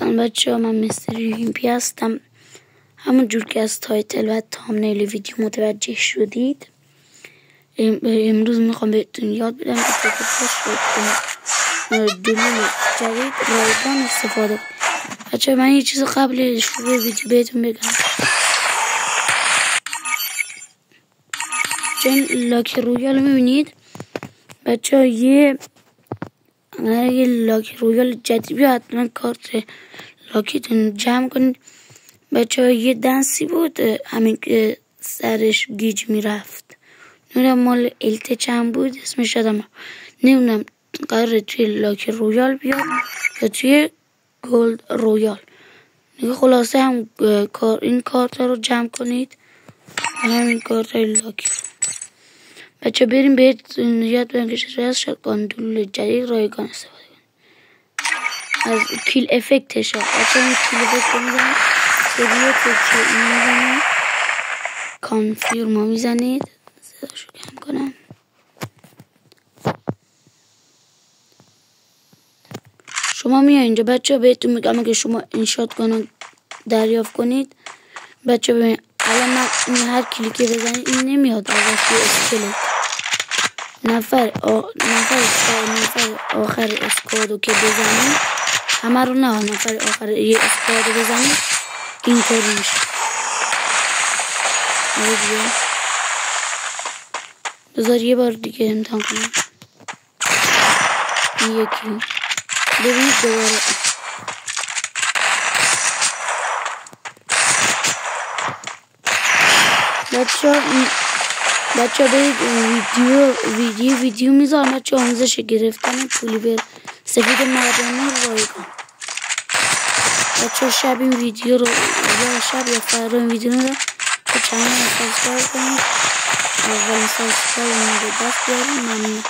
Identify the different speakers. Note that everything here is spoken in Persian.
Speaker 1: سلام بچه ها، من مستر اولیمپی هستم. همون جور که از تایتل و تامنیل ویدیو متوجه شدید، امروز میخوام بهتون یاد بدم که چطور دلول جدید رایگان استفاده کنید. بچه ها من یه چیز قبل شروع ویدیو بهتون بگم. چون لاک رویال میبینید بچه ها، یه لاک رویال جدید بیاد حتما کارت لاکتون جمع کنید. بچه ها یه دنسی بود همین که سرش گیج میرفت، نمیدونم مال الته چند بود اسمش یادم نمیدونم، قراره توی لاک رویال بیاد یا توی گلد رویال. دیگه خلاصه هم این کارت رو جمع کنید، همین کارت های لاکی. بچه بریم بهتون یاد بدم که چطوری از شاتگان دلول جدید رایگان استفاده کنید. از کیل افکتش ها بچه این کیل افکت رو میزنید، سریع تکیه میزنید، کانفیرم رو میزنید. صداشو کم کنم. شما میای اینجا بچه ها، بهتون میگم اگه شما این شاتگان رو دریافت کنید بچه ها ببین الان من این هر کلیکی بزنید این نمیاد آقا اسکلت. نفر آخر اسکوادو که بزنید، همه رو نه، نفر آخر یه اسکوادو بزنید اینطوری میشه. بذار یه بار دیگه امتحان کنم. این یکی ببینید دوباره بچه ها برید ویدیو میذارم بچه ها، آموزش گرفتن پولیور سفید مردانه رایگان. بچه ها شب این ویدیو رو یا شب یا فردا این ویدیو رو به چنل سابسکرایب کنید. اولین سابسکرایب رو دست بیاریم. ممنون.